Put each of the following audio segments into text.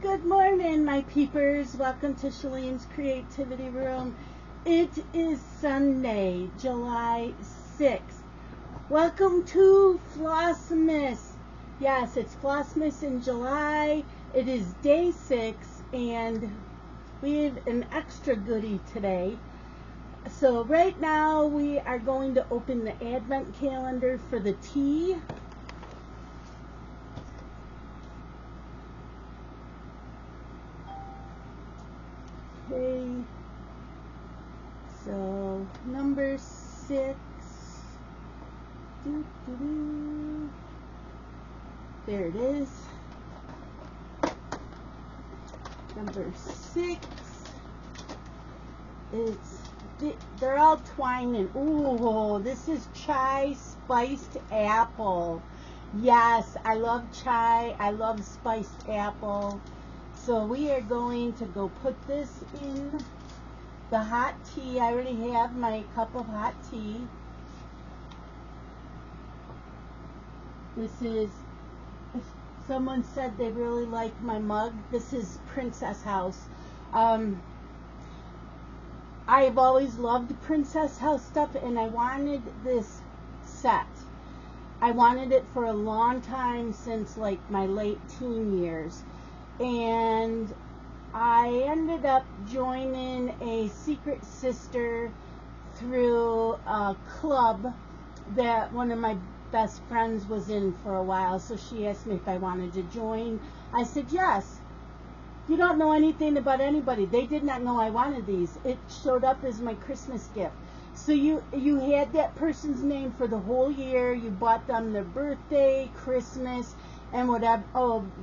Good morning, my peepers. Welcome to Shalene's Creativity Room. It is Sunday, July 6th. Welcome to Flossmas. Yes, it's Flossmas in July. It is day 6, and we have an extra goodie today. So right now we are going to open the advent calendar for the tea. Okay, so number 6. There it is. Number 6. They're all twining. Ooh, this is chai spiced apple. Yes, I love chai. I love spiced apple. So we are going to go put this in the hot tea. I already have my cup of hot tea. This is, someone said they really like my mug. This is Princess House. I've always loved Princess House stuff, and I wanted this set. I wanted it for a long time, since like my late teen years. And I ended up joining a secret sister through a club that one of my best friends was in for a while. So she asked me if I wanted to join. I said yes. You don't know anything about anybody. They did not know I wanted these. It showed up as my Christmas gift. So you had that person's name for the whole year. You bought them their birthday, Christmas, and whatever,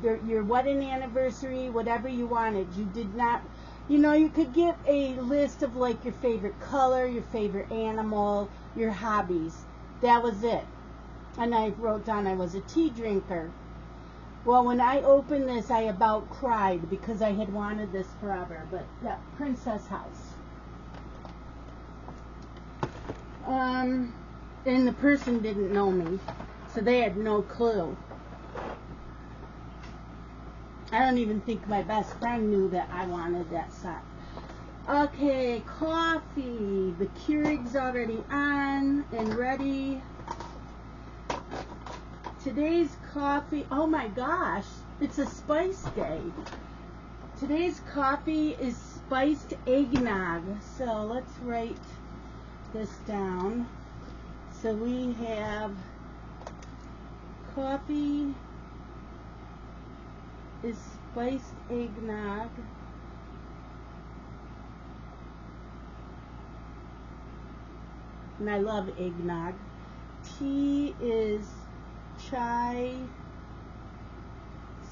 your wedding anniversary, whatever you wanted. You did not, you could get a list of like your favorite color, your favorite animal, your hobbies. That was it. And I wrote down I was a tea drinker. Well, when I opened this, I about cried because I had wanted this forever. But yeah, Princess House. And the person didn't know me, so they had no clue. I don't even think my best friend knew that I wanted that set. Okay, coffee. The Keurig's already on and ready. Today's coffee, oh my gosh, it's a spice day. Today's coffee is spiced eggnog. So let's write this down. So we have coffee is spiced eggnog. And I love eggnog. Tea is chai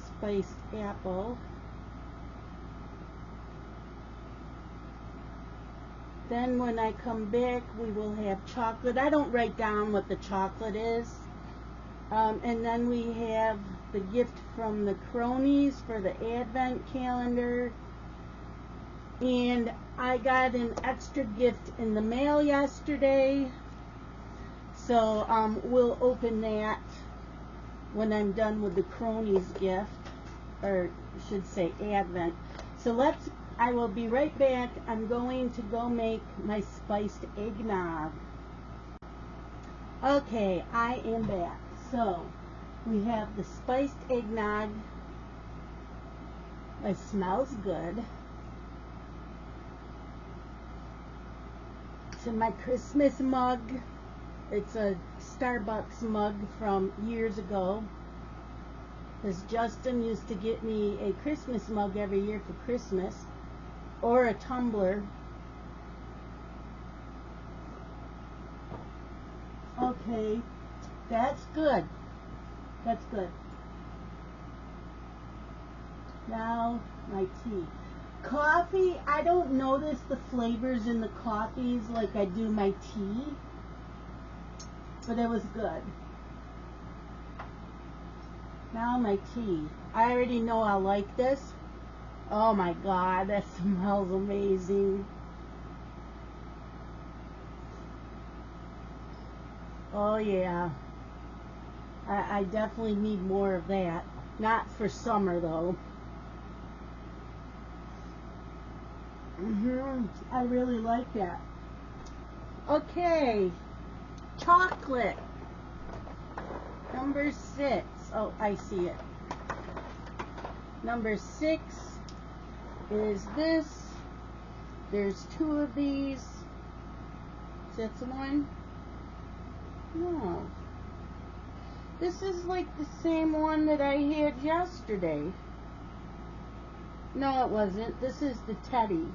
spiced apple. Then when I come back, we will have chocolate. I don't write down what the chocolate is. And then we have the gift from the cronies for the advent calendar. And I got an extra gift in the mail yesterday. So we'll open that when I'm done with the cronies gift, or I should say advent. So I will be right back. I'm going to go make my spiced eggnog. Okay, I am back. So we have the spiced eggnog. It smells good. It's in my Christmas mug. It's a Starbucks mug from years ago. Because Justin used to get me a Christmas mug every year for Christmas. Or a tumbler. Okay, that's good. That's good. Now, my tea. Coffee, I don't notice the flavors in the coffees like I do my tea. But it was good. Now my tea. I already know I like this. Oh my God, that smells amazing. Oh yeah. I definitely need more of that. Not for summer though. I really like that. Okay, chocolate. Number 6. Oh, I see it. Number 6 is this. There's 2 of these. Is that the one? No. This is like the same one that I had yesterday. No, it wasn't. This is the Teddy.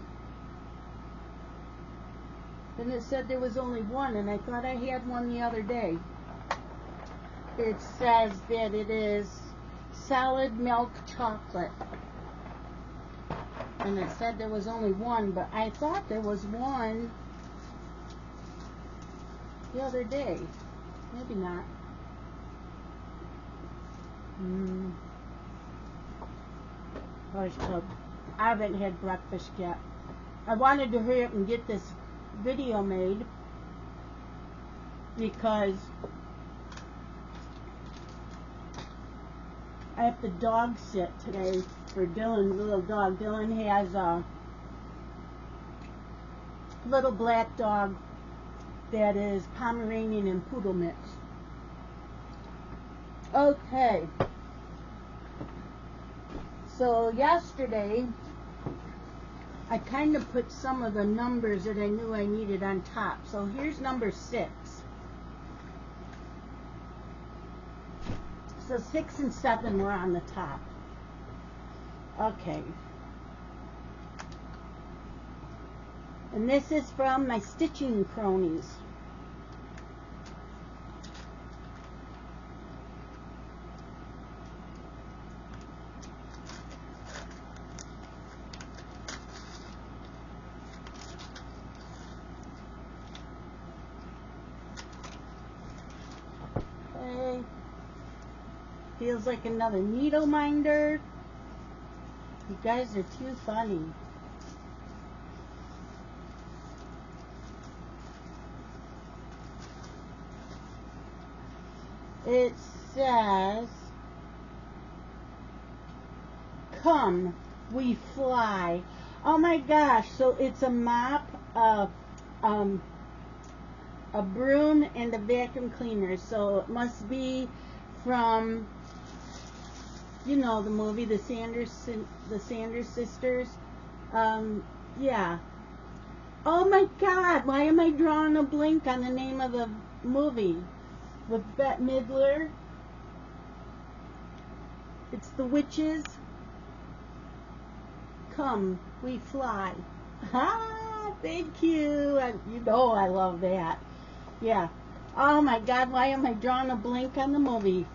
And it said there was only one, and I thought I had one the other day. It says that it is solid milk chocolate. And it said there was only one, but I thought there was one the other day. Maybe not. I haven't had breakfast yet. I wanted to hurry up and get this video made because I have to dog sit today for Dylan, the little dog. Dylan has a little black dog that is Pomeranian and Poodle mix. Okay. So yesterday, I kind of put some of the numbers that I knew I needed on top. So here's number 6. So 6 and 7 were on the top. Okay. And this is from my Stitching Cronies. Feels like another needle minder. You guys are too funny. It says, "Come, we fly." Oh my gosh, so it's a mop, a broom, and a vacuum cleaner. So it must be from, you know, the movie, the Sanders sisters. Yeah. Oh my God, why am I drawing a blank on the name of the movie? With Bette Midler. It's the witches. Come, we fly. Ah, thank you. You know I love that. Yeah. Oh my God, why am I drawing a blank on the movie?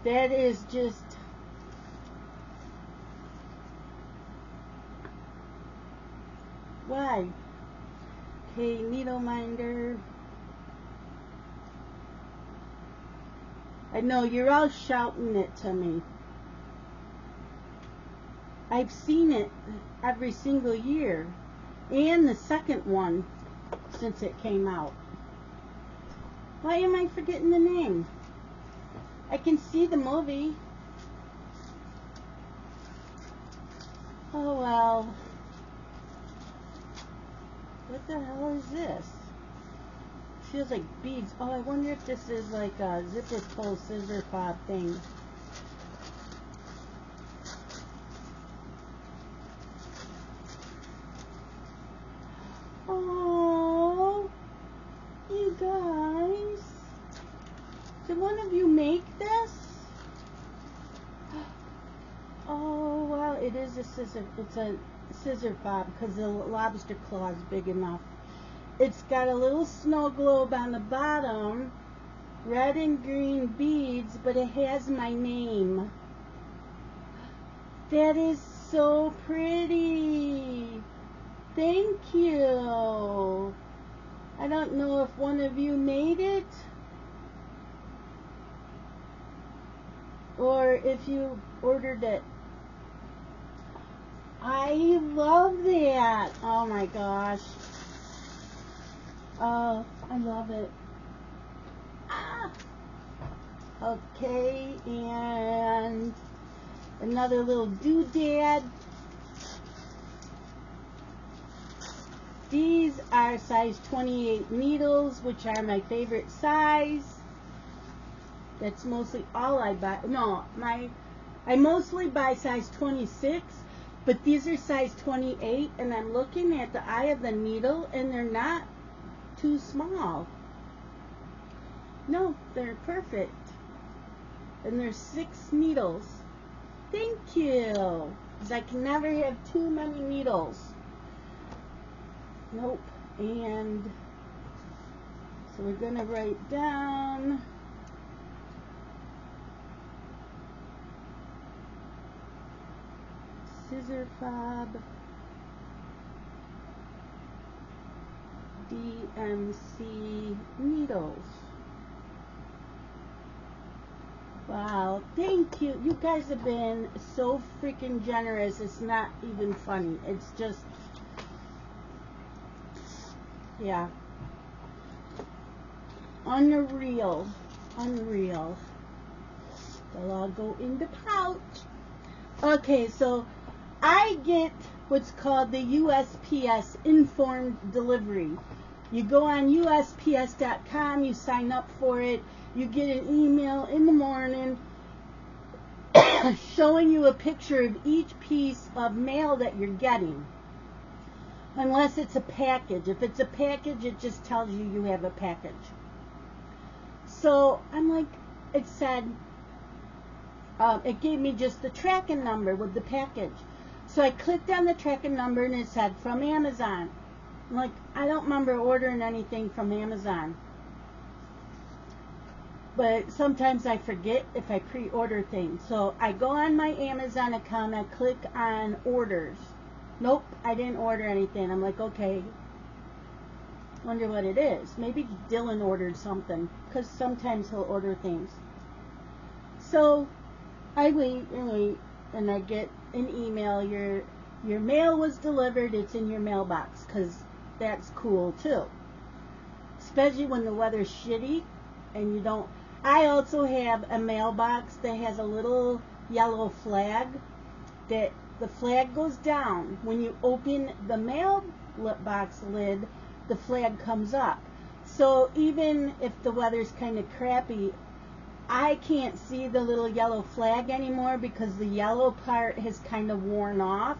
That is just... Why? Okay, needle minder. I know, you're all shouting it to me. I've seen it every single year. And the second one since it came out. Why am I forgetting the name? I can see the movie. Oh well. What the hell is this? Feels like beads. Oh, I wonder if this is like a zipper pull scissor fob thing. Oh, you guys. Did one of you make this? Oh, wow, it is a scissor. It's a scissor fob because the lobster claw is big enough. It's got a little snow globe on the bottom, red and green beads, but it has my name. That is so pretty. Thank you. I don't know if one of you made it or if you ordered it. I love that. Oh my gosh. Oh, I love it. Ah. Okay, and another little doodad. These are size 28 needles, which are my favorite size. That's mostly all I buy. No, I mostly buy size 26, but these are size 28, and I'm looking at the eye of the needle, and they're not too small. No, they're perfect. And there's 6 needles. Thank you. Because I can never have too many needles. Nope. And so we're going to write down scissor fob DMC needles. Wow, thank you. You guys have been so freaking generous. It's not even funny. It's just, yeah. Unreal. Unreal. They'll all go in the pouch. Okay, so I get what's called the USPS informed delivery. You go on USPS.com, you sign up for it, you get an email in the morning showing you a picture of each piece of mail that you're getting. Unless it's a package. If it's a package, it just tells you you have a package. So I'm like, it said, it gave me just the tracking number with the package. So I clicked on the tracking number and it said from Amazon. I'm like, I don't remember ordering anything from Amazon. But sometimes I forget if I pre-order things. So I go on my Amazon account, I click on orders. Nope, I didn't order anything. I'm like, okay, wonder what it is. Maybe Dylan ordered something, because sometimes he'll order things. So I wait and wait, and I get an email. Your mail was delivered. It's in your mailbox, because that's cool too. Especially when the weather's shitty and you don't. I also have a mailbox that has a little yellow flag that the flag goes down. When you open the mailbox lid, the flag comes up. So even if the weather's kind of crappy, I can't see the little yellow flag anymore because the yellow part has kind of worn off,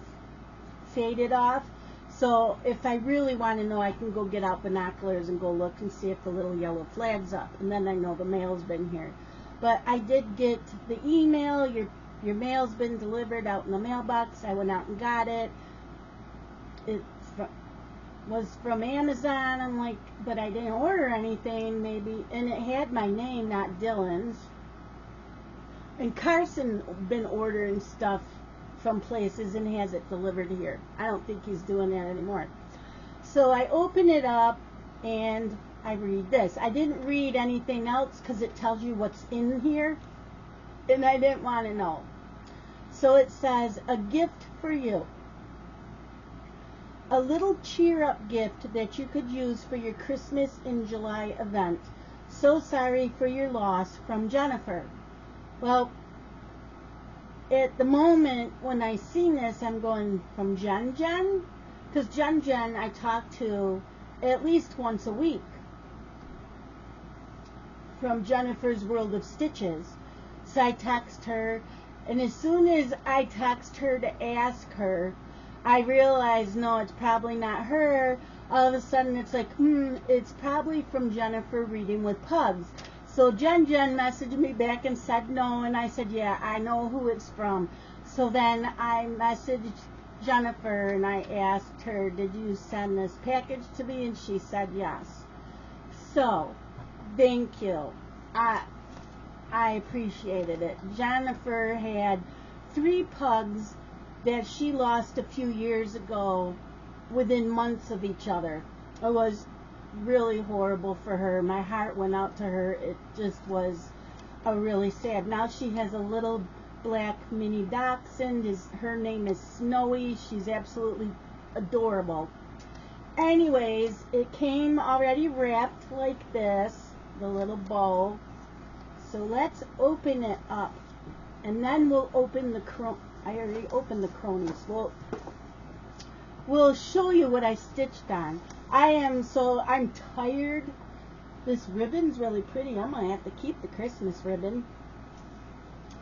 faded off. So if I really want to know, I can go get out binoculars and go look and see if the little yellow flag's up. And then I know the mail's been here. But I did get the email, your mail's been delivered out in the mailbox. I went out and got it. It was from Amazon. I'm like, but I didn't order anything, maybe. And it had my name, not Dylan's. And Carson been ordering stuff from places and has it delivered here. I don't think he's doing that anymore. So I open it up and I read this. I didn't read anything else because it tells you what's in here, and I didn't want to know. So it says, a gift for you. A little cheer-up gift that you could use for your Christmas in July event. So sorry for your loss, from Jennifer. Well, at the moment when I seen this, I'm going, from Jen? Because Jen I talk to at least once a week. From Jennifer's World of Stitches. So I text her, and as soon as I text her to ask her, I realized, no, it's probably not her. All of a sudden it's like, it's probably from Jennifer Reading with Pugs. So Jen messaged me back and said no, and I said, yeah, I know who it's from. So then I messaged Jennifer and I asked her, did you send this package to me? And she said yes. So, thank you. I appreciated it. Jennifer had 3 pugs that she lost a few years ago within months of each other. It was really horrible for her. My heart went out to her. It just was a really sad. Now she has a little black mini dachshund. Her name is Snowy. She's absolutely adorable. Anyways, it came already wrapped like this, the little bow. So let's open it up, and then we'll open the I already opened the cronies. Well, will show you what I stitched on. I'm tired. This ribbon's really pretty. I'm going to have to keep the Christmas ribbon.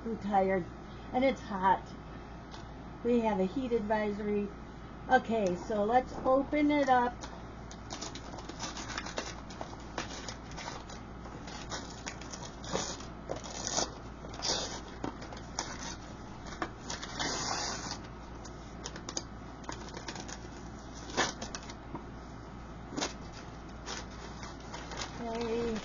I'm tired. And it's hot. We have a heat advisory. Okay, so let's open it up. Okay.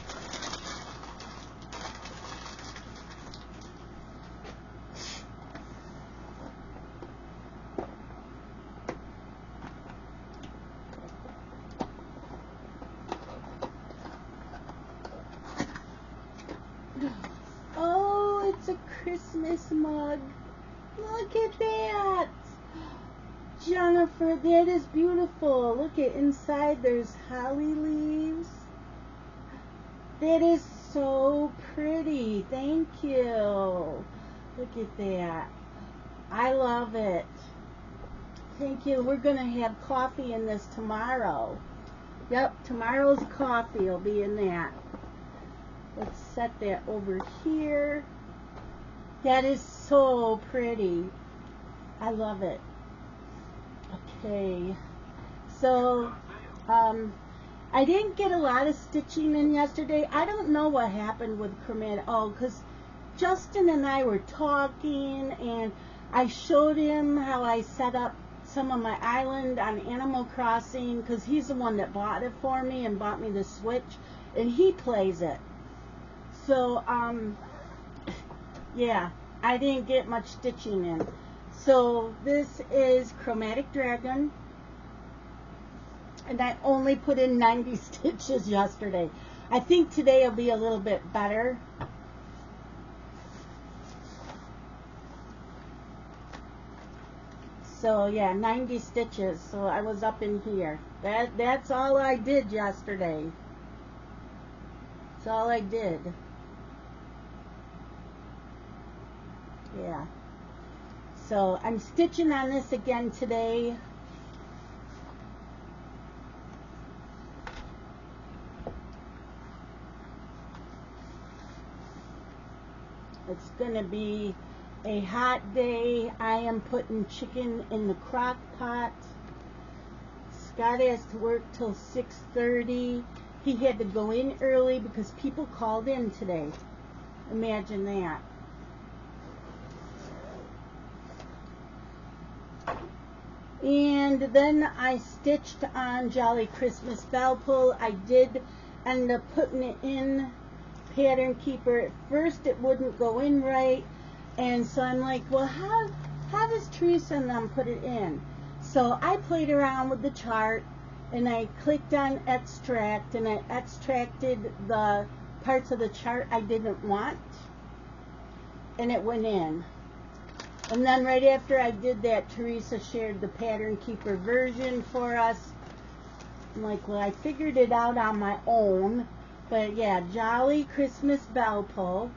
Oh, it's a Christmas mug. Look at that. Jennifer, that is beautiful. Look at inside, there's holly leaves. That is so pretty. Thank you. Look at that. I love it. Thank you. We're going to have coffee in this tomorrow. Yep, tomorrow's coffee will be in that. Let's set that over here. That is so pretty. I love it. Okay. So, I didn't get a lot of stitching in yesterday. I don't know what happened with chromatic. Oh, because Justin and I were talking, and I showed him how I set up some of my island on Animal Crossing, because he's the one that bought it for me and bought me the Switch, and he plays it. So, yeah, I didn't get much stitching in. So this is Chromatic Dragon, and I only put in 90 stitches yesterday. I think today will be a little bit better. So yeah, 90 stitches. So I was up in here. That's all I did yesterday. That's all I did. Yeah. So I'm stitching on this again today. It's gonna be a hot day. I am putting chicken in the crock pot. Scott has to work till 6:30. He had to go in early because people called in today. Imagine that. And then I stitched on Jolly Christmas Bell Pull. I did end up putting it in Pattern Keeper. At first it wouldn't go in right, and so I'm like, well, how does Teresa and them put it in? So I played around with the chart, and I clicked on extract, and I extracted the parts of the chart I didn't want, and it went in. And then right after I did that, Teresa shared the Pattern Keeper version for us. I'm like, well, I figured it out on my own. But yeah, Jolly Christmas Bell Pull.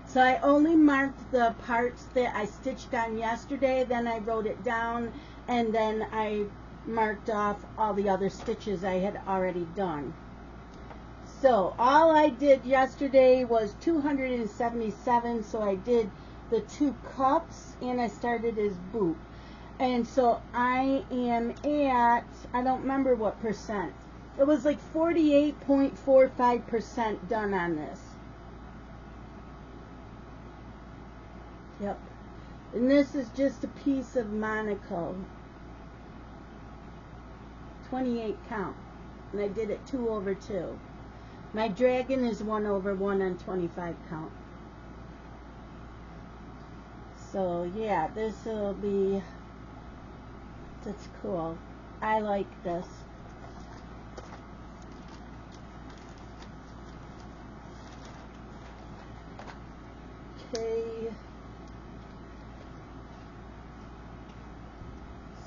So I only marked the parts that I stitched on yesterday, then I wrote it down, and then I marked off all the other stitches I had already done. So all I did yesterday was 277, so I did the 2 cups, and I started his boot. And so I am at, I don't remember what percent. It was like 48.45% done on this. Yep. And this is just a piece of Monaco. 28 count. And I did it 2 over 2. My dragon is 1 over 1 on 25 count. So yeah, this will be, that's cool. I like this. Okay.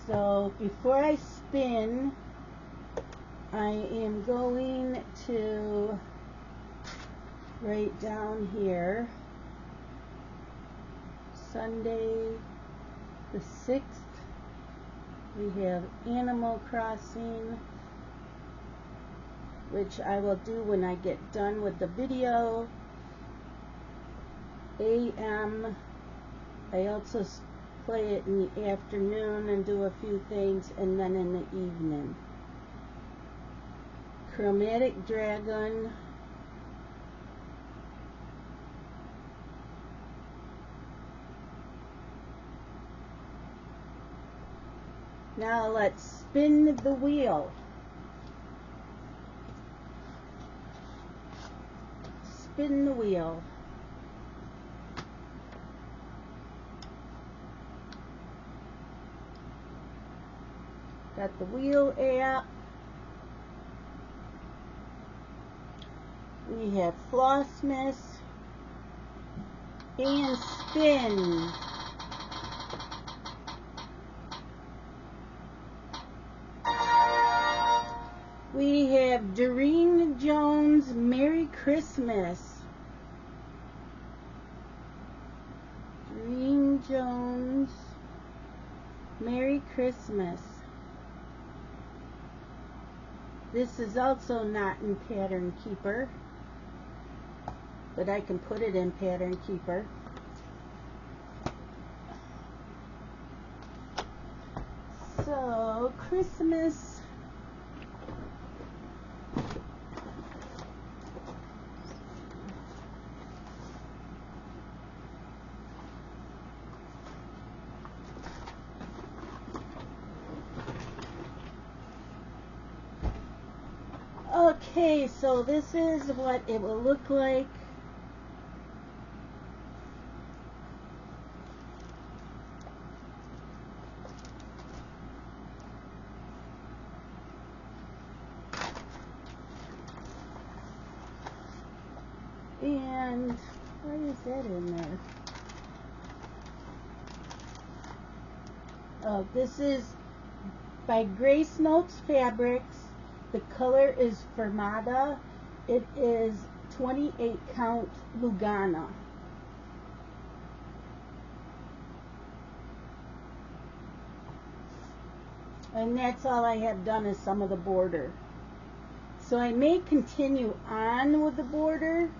So before I spin, I am going to write down here Sunday the 6th We have Animal Crossing, which I will do when I get done with the video. AM, I also play it in the afternoon and do a few things, and then in the evening. Chromatic Dragon, now let's spin the wheel. Spin the wheel. Got the wheel app. We have Flossmas and spin. We have Doreen Jones, Merry Christmas. Doreen Jones, Merry Christmas. This is also not in Pattern Keeper, but I can put it in Pattern Keeper. So, Christmas. Okay, so this is what it will look like. And why is that in there? Oh, this is by Grace Notes Fabrics. The color is Fermata. It is 28 count Lugana. And that's all I have done is some of the border. So I may continue on with the border.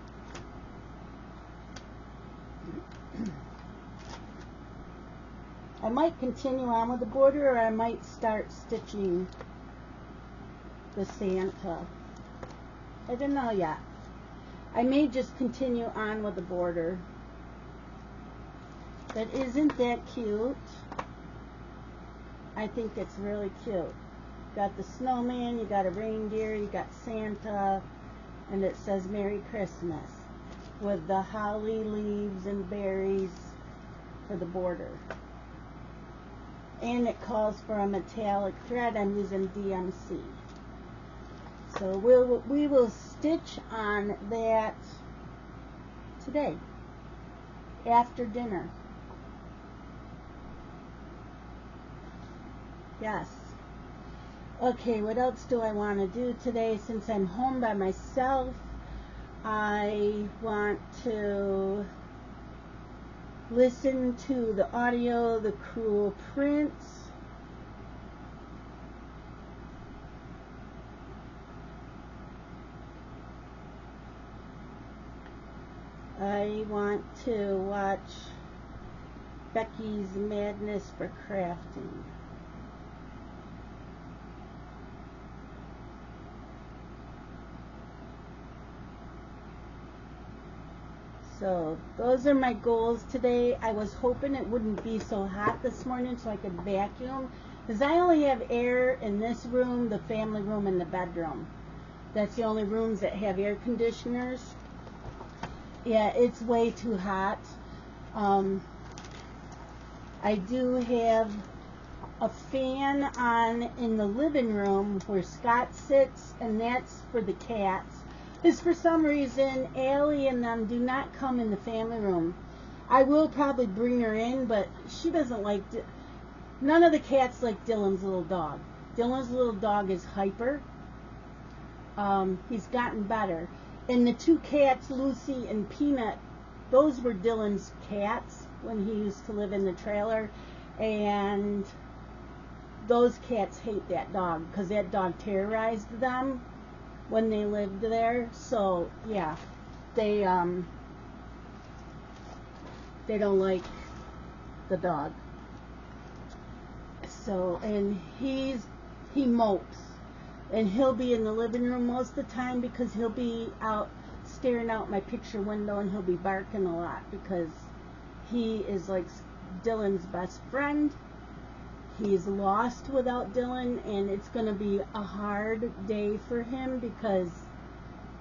I might continue on with the border, or I might start stitching the Santa. I don't know yet. I may just continue on with the border. But isn't that cute? I think it's really cute. Got the snowman, you got a reindeer, you got Santa, and it says Merry Christmas with the holly leaves and berries for the border. And it calls for a metallic thread. I'm using DMC. So we will stitch on that today after dinner. Yes. Okay, what else do I want to do today? Since I'm home by myself, I want to listen to the audio, The Cruel Prince. I want to watch Becky's Madness for Crafting. So those are my goals today. I was hoping it wouldn't be so hot this morning so I could vacuum, because I only have air in this room, the family room, and the bedroom. That's the only rooms that have air conditioners. Yeah, it's way too hot. I do have a fan on in the living room where Scott sits, and that's for the cats. Because for some reason, Allie and them do not come in the family room. I will probably bring her in, but she doesn't like... None of the cats like Dylan's little dog. Dylan's little dog is hyper. He's gotten better. And the two cats, Lucy and Peanut, those were Dylan's cats when he used to live in the trailer. And those cats hate that dog because that dog terrorized them when they lived there. So yeah, they don't like the dog. So, and he mopes, and he'll be in the living room most of the time because he'll be out staring out my picture window, and he'll be barking a lot because he is like Dylan's best friend. He's lost without Dylan, and it's going to be a hard day for him because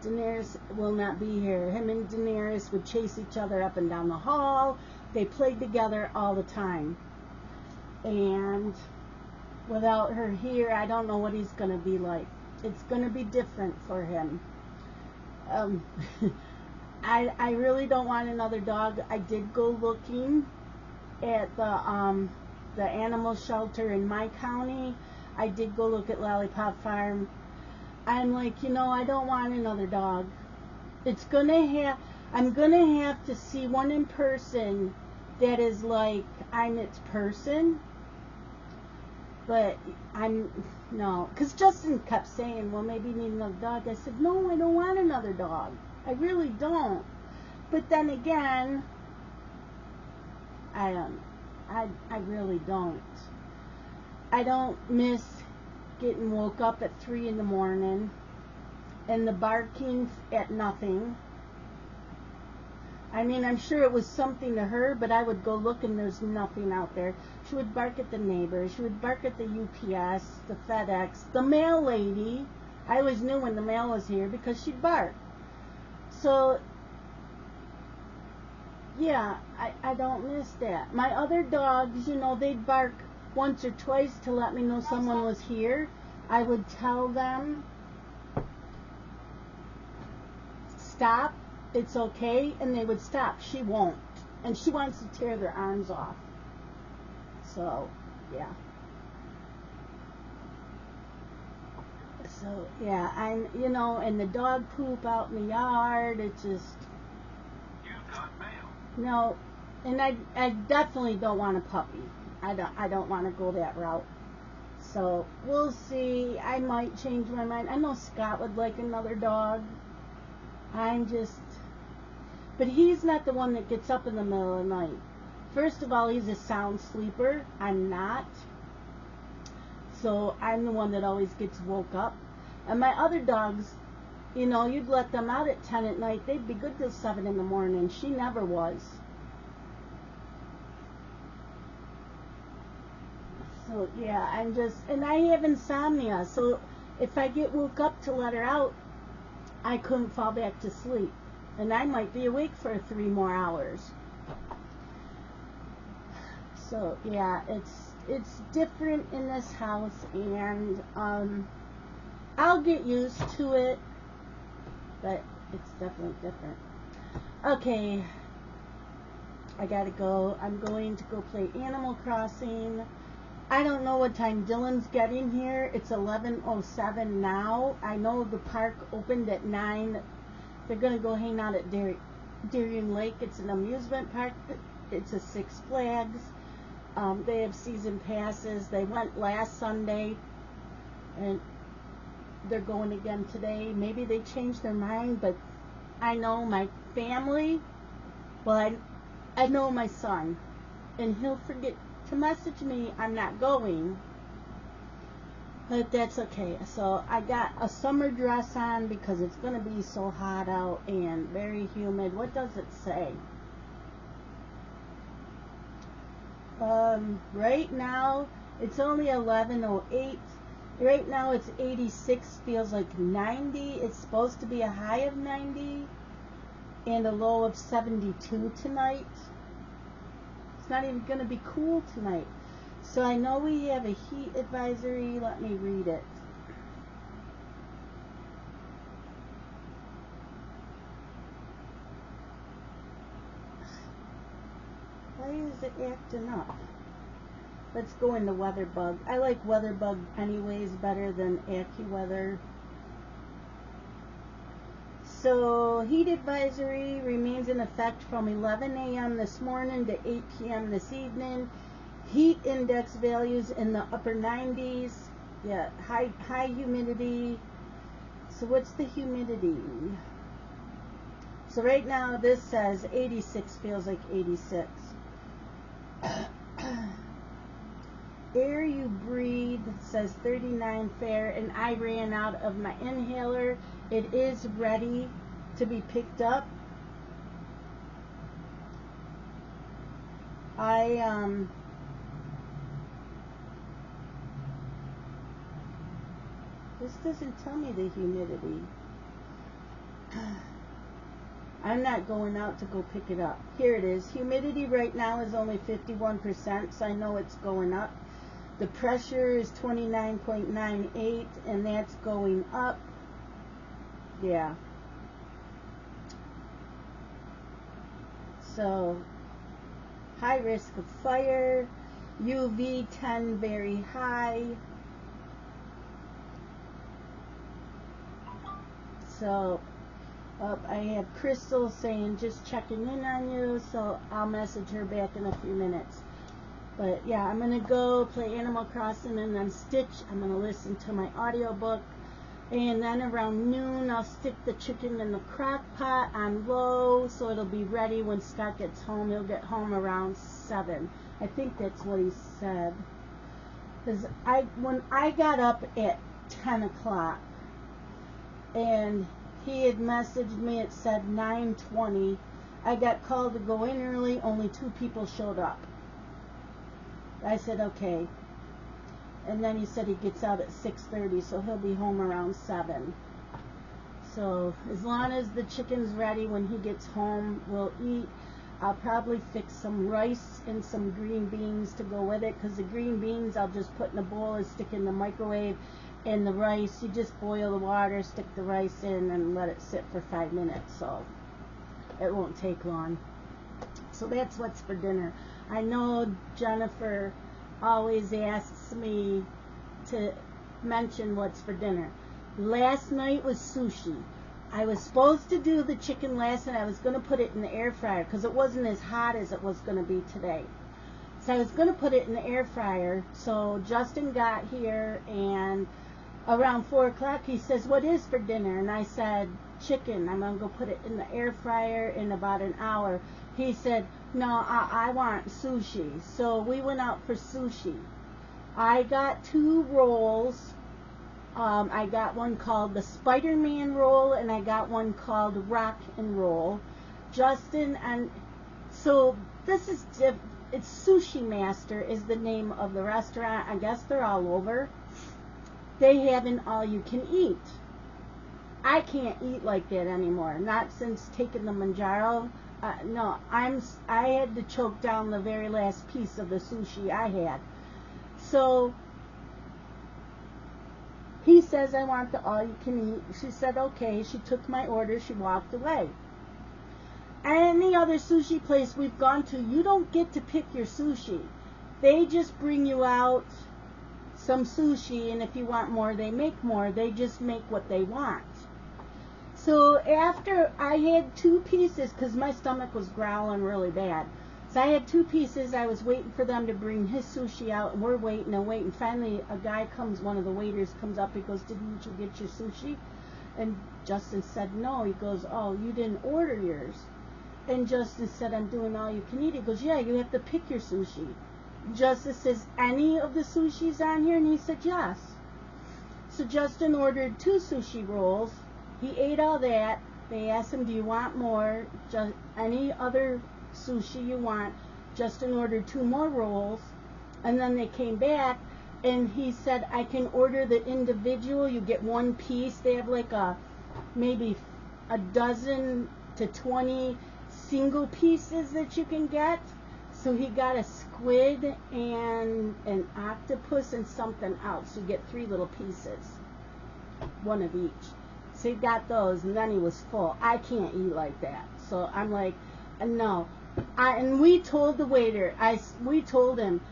Daenerys will not be here. Him and Daenerys would chase each other up and down the hall. They played together all the time. And without her here, I don't know what he's going to be like. It's going to be different for him. I really don't want another dog. I did go looking at the animal shelter in my county. I did go look at Lollipop Farm. I'm like, I don't want another dog. I'm gonna have to see one in person that is like I'm its person. But no, because Justin kept saying, well, maybe you need another dog. I said, no, I don't want another dog. I really don't. But then again, I really don't. I don't miss getting woke up at 3 in the morning and the barking at nothing. I mean, I'm sure it was something to her, but I would go look and there's nothing out there. She would bark at the neighbors. She would bark at the UPS, the FedEx, the mail lady. I always knew when the mail was here because she'd bark. So, yeah, I don't miss that. My other dogs, they'd bark once or twice to let me know someone was here. I would tell them, stop. It's okay, and they would stop. She won't, and she wants to tear their arms off. So, yeah. So, yeah, and the dog poop out in the yard. It's just. You've got mail. No, and I definitely don't want a puppy. I don't want to go that route. So we'll see. I might change my mind. I know Scott would like another dog. But he's not the one that gets up in the middle of the night. First of all, he's a sound sleeper. I'm not. So I'm the one that always gets woke up. And my other dogs, you'd let them out at 10 at night. They'd be good till 7 in the morning. She never was. So yeah, and I have insomnia. So if I get woke up to let her out, I couldn't fall back to sleep. And I might be awake for 3 more hours. So yeah, it's different in this house, and I'll get used to it, but it's definitely different. Okay, I gotta go. I'm going to go play Animal Crossing. I don't know what time Dylan's getting here. It's 11:07 now. I know the park opened at 9. They're going to go hang out at Darien Lake. It's an amusement park. It's a Six Flags. They have season passes. They went last Sunday, and they're going again today. Maybe they changed their mind, but I know my family. Well, I know my son, and he'll forget to message me I'm not going. But that's okay. So I got a summer dress on because it's going to be so hot out and very humid. What does it say? Right now, it's only 11:08. Right now, it's 86. Feels like 90. It's supposed to be a high of 90 and a low of 72 tonight. It's not even going to be cool tonight. So I know we have a heat advisory. Let me read it. Why is it acting up? Let's go into WeatherBug. I like WeatherBug anyways better than AccuWeather. So heat advisory remains in effect from 11 a.m. this morning to 8 p.m. this evening. Heat index values in the upper 90s. Yeah, high humidity. So what's the humidity? So right now this says 86, feels like 86. Air you breathe says 39 fair, and I ran out of my inhaler. It is ready to be picked up. This doesn't tell me the humidity. I'm not going out to go pick it up. Here it is. Humidity right now is only 51%, so I know it's going up. The pressure is 29.98, and that's going up. Yeah. So, high risk of fire. UV 10 very high. So, I have Crystal saying just checking in on you, so I'll message her back in a few minutes. But yeah, I'm going to go play Animal Crossing and then Stitch. I'm going to listen to my audiobook. And then around noon, I'll stick the chicken in the crock pot on low, so it'll be ready when Scott gets home. He'll get home around 7. I think that's what he said. Because when I got up at 10 o'clock, and he had messaged me, it said 9:20. I got called to go in early, only 2 people showed up. I said, okay. And then he said he gets out at 6:30, so he'll be home around 7. So as long as the chicken's ready when he gets home, we'll eat. I'll probably fix some rice and some green beans to go with it, because the green beans I'll just put in a bowl and stick in the microwave. And the rice, you just boil the water, stick the rice in, and let it sit for 5 minutes, so it won't take long. So that's what's for dinner. I know Jennifer always asks me to mention what's for dinner. Last night was sushi. I was supposed to do the chicken last night. I was going to put it in the air fryer because it wasn't as hot as it was going to be today. So I was going to put it in the air fryer. So Justin got here, and around 4 o'clock he says, what is for dinner? And I said, chicken. I'm going to go put it in the air fryer in about an hour. He said, no, I want sushi. So we went out for sushi. I got 2 rolls. I got one called the Spider-Man roll, and I got one called Rock and Roll. Justin, and so this is, it's Sushi Master is the name of the restaurant. I guess they're all over. They have an all-you-can-eat. I can't eat like that anymore. Not since taking the Manjaro. No, I had to choke down the very last piece of the sushi I had. So he says, I want the all-you-can-eat. She said, okay. She took my order. She walked away. Any other sushi place we've gone to, you don't get to pick your sushi. They just bring you out some sushi, and if you want more, they make more. They just make what they want. So after I had 2 pieces, because my stomach was growling really bad. So I had 2 pieces. I was waiting for them to bring his sushi out, and we're waiting and waiting. Finally, a guy comes, one of the waiters comes up. He goes, didn't you get your sushi? And Justin said, no. He goes, oh, you didn't order yours. And Justin said, I'm doing all you can eat. He goes, yeah, you have to pick your sushi. Justin says, any of the sushi's on here? And he said, yes. So Justin ordered 2 sushi rolls. He ate all that. They asked him, do you want more? Just any other sushi you want. Justin ordered 2 more rolls. And then they came back, and he said, I can order the individual. You get 1 piece. They have like maybe a dozen to 20 single pieces that you can get. So he got a squid and an octopus and something else. You get 3 little pieces, 1 of each. So he got those, and then he was full. I can't eat like that. So I'm like, no. And we told the waiter, we told him,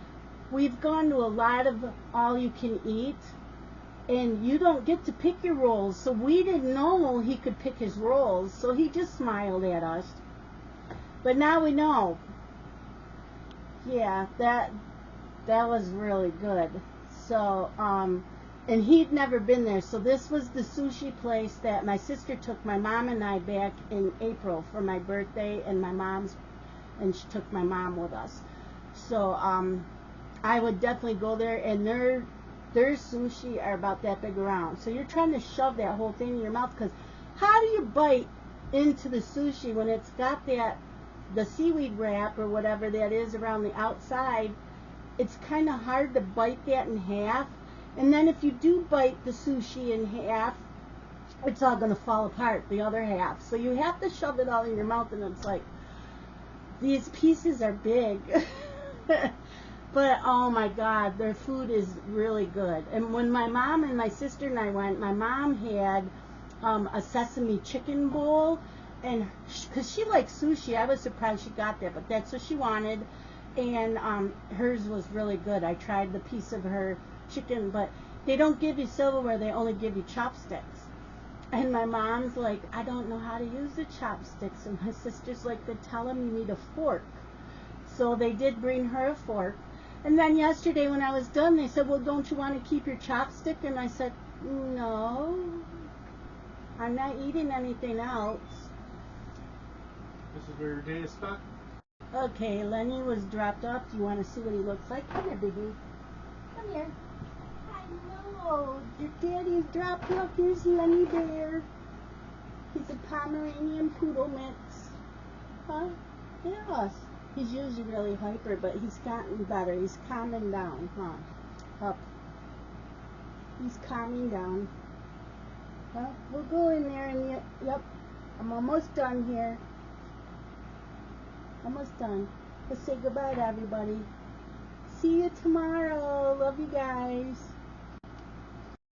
we've gone to a lot of all-you-can-eat, and you don't get to pick your rolls. So we didn't know he could pick his rolls. So he just smiled at us. But now we know. Yeah, That was really good. So, and he'd never been there. So this was the sushi place that my sister took my mom and I back in April for my birthday, and she took my mom with us. So, I would definitely go there, and their sushi are about that big around. So you're trying to shove that whole thing in your mouth, because how do you bite into the sushi when it's got the seaweed wrap or whatever that is around the outside? It's kind of hard to bite that in half. And then if you do bite the sushi in half, it's all going to fall apart, the other half. So you have to shove it all in your mouth, and it's like, these pieces are big. But oh my God, their food is really good. And when my mom and my sister and I went, my mom had a sesame chicken bowl, and because she likes sushi, I was surprised she got that, but that's what she wanted. And hers was really good. I tried the piece of her chicken, but they don't give you silverware, they only give you chopsticks. And my mom's like, I don't know how to use the chopsticks. And my sister's like, then tell them you need a fork. So they did bring her a fork. And then yesterday when I was done, they said, well, don't you want to keep your chopstick? And I said, no, I'm not eating anything else. This is where your day is stuck. Okay, Lenny was dropped off. Do you want to see what he looks like? Come here, baby. Come here. I know. Your daddy's dropped off. Here's Lenny Bear. He's a Pomeranian poodle mix. Huh? Yes. He's usually really hyper, but he's gotten better. He's calming down, huh? Up. He's calming down. Well, we'll go in there and yep. I'm almost done here. Almost done. Let's say goodbye to everybody. See you tomorrow. Love you guys.